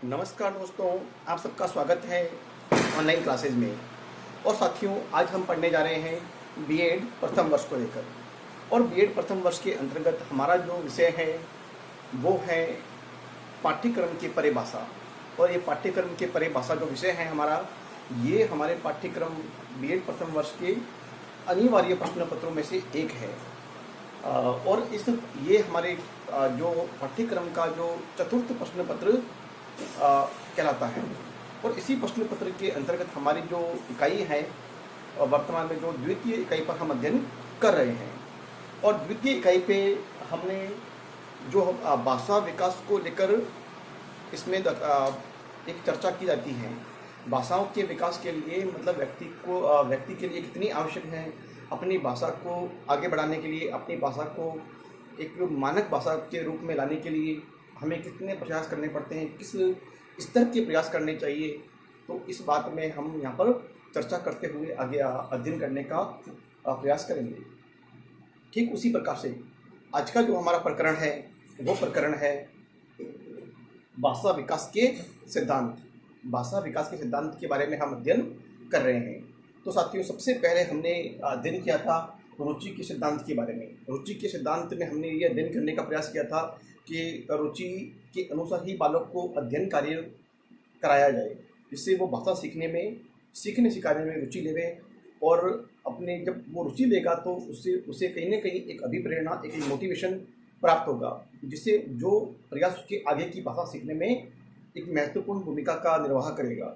नमस्कार दोस्तों, आप सबका स्वागत है ऑनलाइन क्लासेज में। और साथियों, आज हम पढ़ने जा रहे हैं बीएड प्रथम वर्ष को लेकर। और बीएड प्रथम वर्ष के अंतर्गत हमारा जो विषय है वो है पाठ्यक्रम की परिभाषा। और ये पाठ्यक्रम के परिभाषा जो विषय है हमारा, ये हमारे पाठ्यक्रम बीएड प्रथम वर्ष के अनिवार्य प्रश्न पत्रों में से एक है। और ये हमारे जो पाठ्यक्रम का जो चतुर्थ प्रश्न पत्र कहलाता है। और इसी प्रश्न पत्र के अंतर्गत हमारी जो इकाई है वर्तमान में जो द्वितीय इकाई पर हम अध्ययन कर रहे हैं। और द्वितीय इकाई पे हमने जो भाषा विकास को लेकर इसमें एक चर्चा की जाती है। भाषाओं के विकास के लिए मतलब व्यक्ति के लिए कितनी आवश्यक है अपनी भाषा को आगे बढ़ाने के लिए, अपनी भाषा को एक मानक भाषा के रूप में लाने के लिए हमें कितने प्रयास करने पड़ते हैं, किस स्तर के प्रयास करने चाहिए। तो इस बात में हम यहाँ पर चर्चा करते हुए आगे अध्ययन करने का प्रयास करेंगे। ठीक उसी प्रकार से आज का जो हमारा प्रकरण है वो प्रकरण है भाषा विकास के सिद्धांत। भाषा विकास के सिद्धांत के बारे में हम अध्ययन कर रहे हैं। तो साथियों, सबसे पहले हमने अध्ययन किया था रुचि के सिद्धांत के बारे में। रुचि के सिद्धांत में हमने ये अध्ययन करने का प्रयास किया था कि रुचि के अनुसार ही बालक को अध्ययन कार्य कराया जाए, जिससे वो भाषा सीखने सिखाने में रुचि लेवे। और अपने जब वो रुचि लेगा तो उसे कहीं ना कहीं एक अभिप्रेरणा, एक मोटिवेशन प्राप्त होगा, जिससे जो प्रयास उसके आगे की भाषा सीखने में एक महत्वपूर्ण भूमिका का निर्वाह करेगा।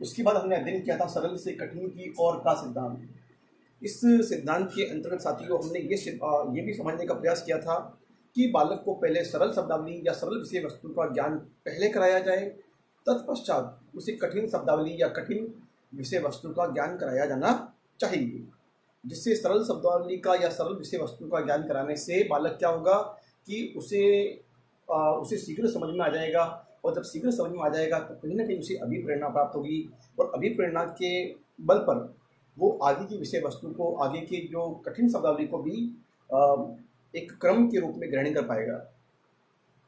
उसके बाद हमने अध्ययन किया था सरल से कठिन की ओर का सिद्धांत। इस सिद्धांत के अंतर्गत साथियों हमने ये भी समझने का प्रयास किया था कि बालक को पहले सरल शब्दावली या सरल विषय वस्तु का ज्ञान पहले कराया जाए, तत्पश्चात उसे कठिन शब्दावली या कठिन विषय वस्तु का ज्ञान कराया जाना चाहिए। जिससे सरल शब्दावली का या सरल विषय वस्तु का ज्ञान कराने से बालक क्या होगा कि उसे शीघ्र समझ में आ जाएगा। और जब शीघ्र समझ में आ जाएगा तो कहीं ना कहीं उसे अभिप्रेरणा प्राप्त होगी। और अभिप्रेरणा के बल पर वो आगे की विषय वस्तु को, आगे की जो कठिन शब्दावली को भी एक क्रम के रूप में ग्रहण कर पाएगा।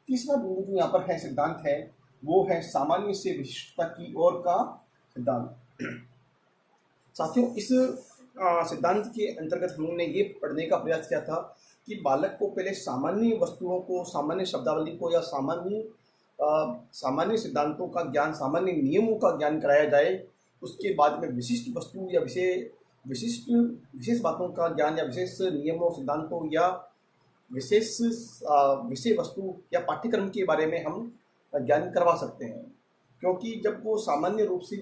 तीसरा बिंदु जो यहाँ पर है सिद्धांत है वो है सामान्य से विशिष्टता की ओर का सिद्धांत। साथियों, इस सिद्धांत के अंतर्गत हमने ये पढ़ने का प्रयास किया था कि बालक को पहले सामान्य वस्तुओं को, सामान्य शब्दावली को या सामान्य सिद्धांतों का ज्ञान, सामान्य नियमों का ज्ञान कराया जाए। उसके बाद में विशिष्ट वस्तु या विशेष बातों का ज्ञान या विशेष नियमों, सिद्धांतों या विशेष विषय वस्तु या पाठ्यक्रम के बारे में हम ज्ञान करवा सकते हैं। क्योंकि जब वो सामान्य रूप से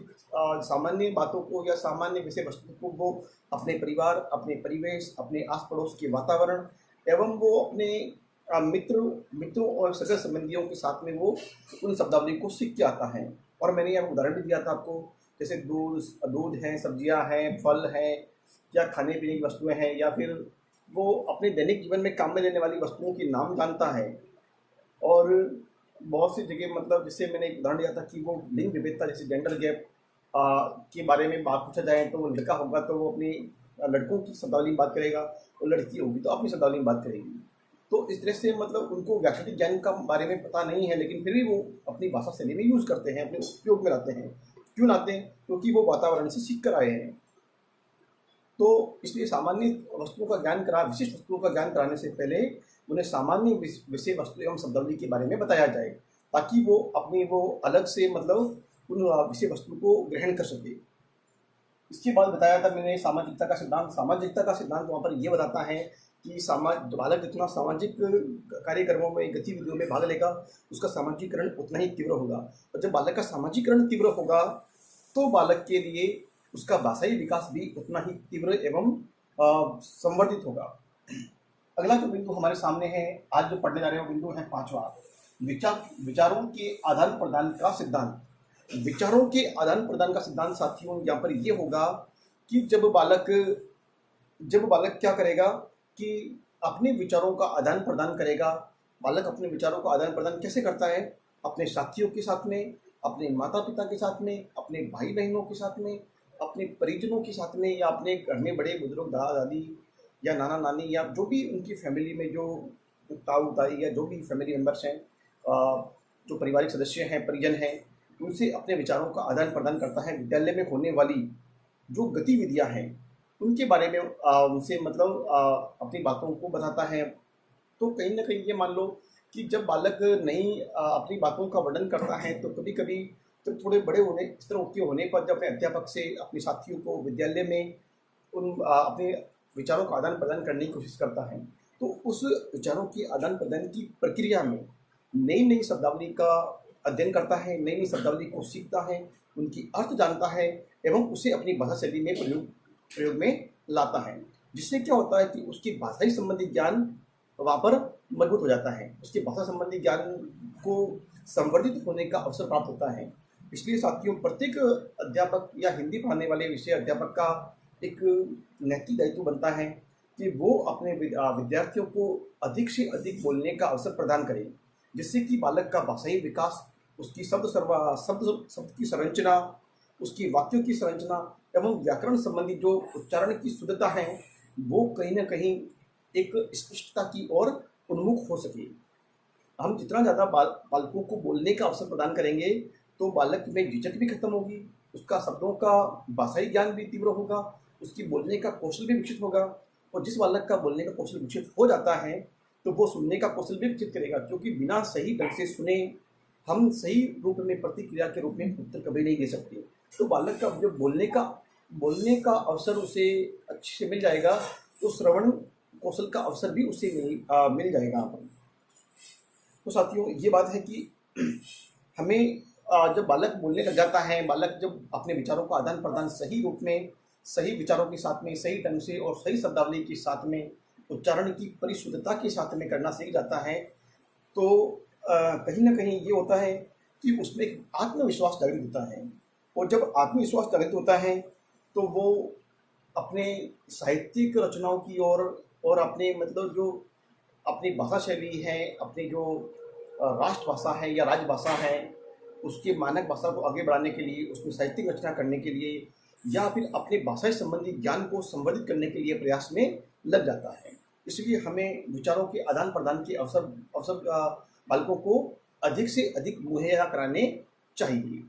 सामान्य बातों को या सामान्य विषय वस्तु को वो अपने परिवार, अपने परिवेश, अपने आस पड़ोस के वातावरण एवं वो अपने मित्रों और सगे संबंधियों के साथ में वो उन शब्दावली को सीख के आता है। और मैंने यहाँ उदाहरण भी दिया था आपको, जैसे दूध हैं, सब्जियां हैं, फल हैं, या खाने पीने की वस्तुएं हैं, या फिर वो अपने दैनिक जीवन में काम में लेने वाली वस्तुओं के नाम जानता है। और बहुत सी जगह मतलब जैसे मैंने एक उदाहरण दिया था कि वो लिंग विविधता, जैसे जेंडर गैप के बारे में बात पूछा जाए तो वो लड़का होगा तो वो अपनी लड़कों की शब्दावली में बात करेगा, और लड़की होगी तो अपनी शब्दावली में बात करेगी। तो इस तरह से मतलब उनको व्याकरणिक ज्ञान का बारे में पता नहीं है, लेकिन फिर भी वो अपनी भाषा शैली में यूज़ करते हैं, अपने उपयोग में लाते हैं। क्यों लाते हैं? क्योंकि वो वातावरण से सीख कर आए हैं। तो इसलिए सामान्य वस्तुओं का ज्ञान विशिष्ट वस्तुओं का ज्ञान कराने से पहले उन्हें सामान्य विषय वस्तु एवं शब्दावली के बारे में बताया जाए, ताकि वो अलग से मतलब उन विषय वस्तु को ग्रहण कर सके। इसके बाद बताया था मैंने सामाजिकता का सिद्धांत। सामाजिकता का सिद्धांत वहाँ पर ये बताता है कि बालक जितना सामाजिक कार्यक्रमों में, गतिविधियों में भाग लेगा, उसका सामाजिकरण उतना ही तीव्र होगा। और जब बालक का सामाजिकरण तीव्र होगा तो बालक के लिए उसका भाषाई विकास भी उतना ही तीव्र एवं संवर्धित होगा। अगला जो बिंदु हमारे सामने है, आज जो पढ़ने जा रहे हो बिंदु है 5वां, विचारों के आदान प्रदान का सिद्धांत। विचारों के आदान प्रदान का सिद्धांत साथियों यहाँ पर ये होगा कि जब बालक क्या करेगा कि अपने विचारों का आदान प्रदान करेगा। बालक अपने विचारों का आदान प्रदान कैसे करता है? अपने साथियों के साथ में, अपने माता पिता के साथ में, अपने भाई बहनों के साथ में, अपने परिजनों के साथ में, या अपने घर में बड़े बुजुर्ग दादा दादी या नाना नानी या जो भी उनकी फैमिली में जो ताऊ ताई या जो भी फैमिली मेम्बर्स हैं जो पारिवारिक सदस्य हैं, परिजन हैं, उनसे अपने विचारों का आदान प्रदान करता है। विद्यालय में होने वाली जो गतिविधियां हैं उनके बारे में उनसे मतलब अपनी बातों को बताता है। तो कहीं ना कहीं ये मान लो कि जब बालक नहीं अपनी बातों का वर्णन करता है तो कभी कभी तो थोड़े बड़े होने इस तरह के होने पर जब अपने अध्यापक से अपने साथियों को विद्यालय में उन अपने विचारों का आदान प्रदान करने की कोशिश करता है, तो उस विचारों की आदान प्रदान की प्रक्रिया में नई नई शब्दावली का अध्ययन करता है, नई नई शब्दावली को सीखता है, उनकी अर्थ जानता है एवं उसे अपनी भाषा शैली में प्रयोग में लाता है। जिससे क्या होता है कि उसकी भाषाई संबंधी ज्ञान वहाँ पर मजबूत हो जाता है, उसके भाषा संबंधी ज्ञान को संवर्धित होने का अवसर प्राप्त होता है। इसलिए साथियों, प्रत्येक अध्यापक या हिंदी पढ़ाने वाले विषय अध्यापक का एक नैतिक दायित्व बनता है कि वो अपने विद्यार्थियों को अधिक से अधिक बोलने का अवसर प्रदान करें, जिससे कि बालक का भाषाई विकास, उसकी शब्द की संरचना, उसकी वाक्यों की संरचना एवं व्याकरण संबंधी जो उच्चारण की शुद्धता है वो कहीं ना कहीं एक स्पष्टता की ओर उन्मुख हो सके। हम जितना ज़्यादा बालकों को बोलने का अवसर प्रदान करेंगे तो बालक में झिझक भी खत्म होगी, उसका शब्दों का भाषाई ज्ञान भी तीव्र होगा, उसकी बोलने का कौशल भी विकसित होगा। और जिस बालक का बोलने का कौशल विकसित हो जाता है तो वो सुनने का कौशल भी विकसित करेगा, क्योंकि बिना सही ढंग से सुने हम सही रूप में प्रतिक्रिया के रूप में उत्तर कभी नहीं दे सकते। तो बालक का जो बोलने का अवसर उसे अच्छे से मिल जाएगा, तो श्रवण कौशल का अवसर भी उसे मिल जाएगा। तो साथियों, ये बात है कि हमें जब बालक बोलने लग जाता है, बालक जब अपने विचारों का आदान प्रदान सही रूप में, सही विचारों के साथ में, सही ढंग से और सही शब्दावली के साथ में, उच्चारण की परिशुद्धता के साथ में करना सीख जाता है, तो कहीं ना कहीं ये होता है कि उसमें एक आत्मविश्वास जागृत होता है। और जब आत्मविश्वास जागृत होता है तो वो अपने साहित्यिक रचनाओं की ओर और अपने मतलब जो अपनी भाषा शैली है, अपनी जो राष्ट्रभाषा है या राजभाषा है, उसके मानक भाषा को आगे बढ़ाने के लिए, उसमें साहित्यिक रचना करने के लिए या फिर अपने भाषा संबंधी ज्ञान को संवर्धित करने के लिए प्रयास में लग जाता है। इसलिए हमें विचारों के आदान प्रदान के अवसर बालकों को अधिक से अधिक मुहैया कराने चाहिए।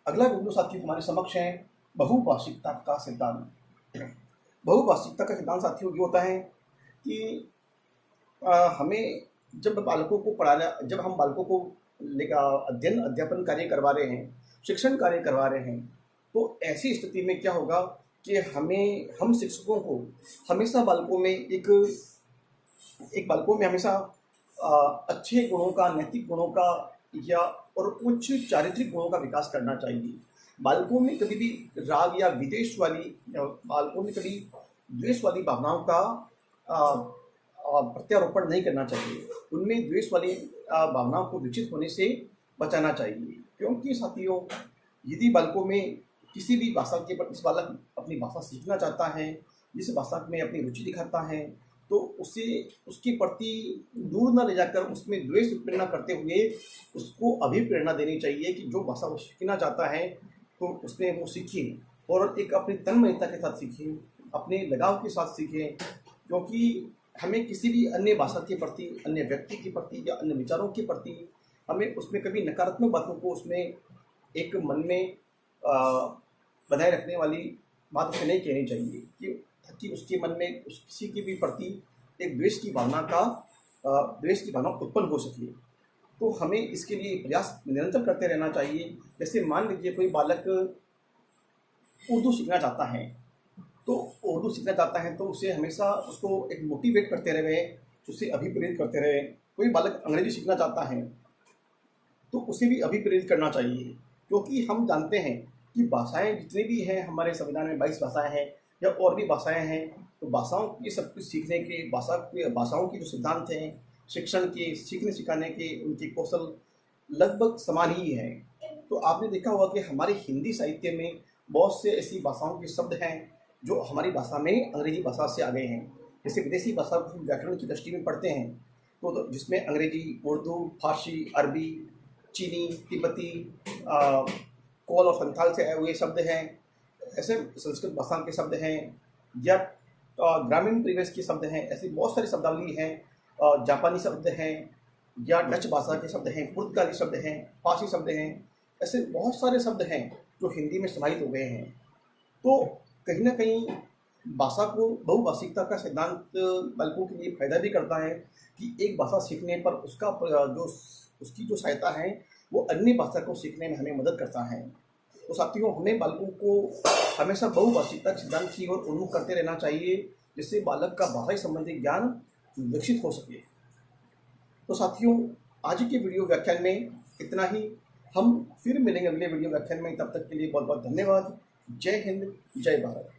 अगला बिंदु साथियों हमारे समक्ष है बहुभाषिकता का सिद्धांत। बहुभाषिकता का सिद्धांत साथियों ये होता है कि हमें जब हम बालकों को अध्यापन कार्य करवा रहे हैं, शिक्षण कार्य करवा रहे हैं, तो ऐसी स्थिति में क्या होगा कि हम शिक्षकों को हमेशा बालकों में हमेशा अच्छे गुणों का, नैतिक गुणों का या और कुछ चारित्रिक गुणों का विकास करना चाहिए। बालकों में कभी भी राग या बालकों में कभी द्वेष वाली भावनाओं का प्रत्यारोपण नहीं करना चाहिए। उनमें द्वेष वाली भावनाओं को विकसित होने से बचाना चाहिए, क्योंकि साथियों, यदि बालकों में किसी भी भाषा के प्रति जिस बालक अपनी भाषा सीखना चाहता है, जिस भाषा में अपनी रुचि दिखाता है, तो उसे उसके प्रति दूर न ले जाकर उसमें द्वेष उत्पन्न करते हुए उसको अभिप्रेरणा देनी चाहिए कि जो भाषा वो सीखना चाहता है तो उसमें वो सीखे और एक अपनी तन्मयता के साथ सीखे, अपने लगाव के साथ सीखे। क्योंकि हमें किसी भी अन्य भाषा के प्रति, अन्य व्यक्ति के प्रति या अन्य विचारों के प्रति हमें उसमें कभी नकारात्मक बातों को उसमें एक मन में बनाए रखने वाली बात उसे नहीं कहनी चाहिए कि उसके मन में किसी के भी प्रति एक द्वेष की भावना उत्पन्न हो सके। तो हमें इसके लिए प्रयास निरंतर करते रहना चाहिए। जैसे मान लीजिए कोई बालक उर्दू सीखना चाहता है तो उसे हमेशा उसको एक मोटिवेट करते रहे, उसे अभिप्रेरित करते रहे। कोई बालक अंग्रेजी सीखना चाहता है तो उसे भी अभिप्रेरित करना चाहिए, क्योंकि हम जानते हैं कि भाषाएं जितनी भी हैं, हमारे संविधान में 22 भाषाएं हैं या और भी भाषाएं हैं, तो भाषाओं की सब कुछ सीखने के भाषाओं की जो सिद्धांत हैं, शिक्षण के, सीखने सिखाने के, उनके कौशल लगभग समान ही हैं। तो आपने देखा होगा कि हमारे हिंदी साहित्य में बहुत से ऐसी भाषाओं के शब्द हैं जो हमारी भाषा में अंग्रेजी भाषा से आ गए हैं। जैसे विदेशी भाषा को व्याकरण की दृष्टि में पढ़ते हैं तो जिसमें अंग्रेजी, उर्दू, फारसी, अरबी, चीनी, तिब्बती, कोल और संथाल से आए हुए शब्द हैं, ऐसे संस्कृत भाषा के शब्द हैं या ग्रामीण परिवेश के शब्द हैं, ऐसी बहुत सारी शब्दावली हैं, जापानी शब्द हैं, या डच भाषा के शब्द हैं, पुर्तगाली शब्द हैं, फारसी शब्द हैं, ऐसे बहुत सारे शब्द हैं जो हिंदी में समाहित हो गए हैं। तो कहीं ना कहीं भाषा को बहुभाषिकता का सिद्धांत बालकों के लिए फायदा भी करता है कि एक भाषा सीखने पर जो उसकी जो सहायता है वो अन्य भाषा को सीखने में हमें मदद करता है। तो साथियों, हमें बालकों को हमेशा बहुभाषिकता के सिद्धांत की ओर उन्मुख करते रहना चाहिए, जिससे बालक का भाषा संबंधी ज्ञान विकसित हो सके। तो साथियों, आज के वीडियो व्याख्यान में इतना ही। हम फिर मिलेंगे अगले वीडियो व्याख्यान में। तब तक के लिए बहुत बहुत धन्यवाद। जय हिंद, जय भारत।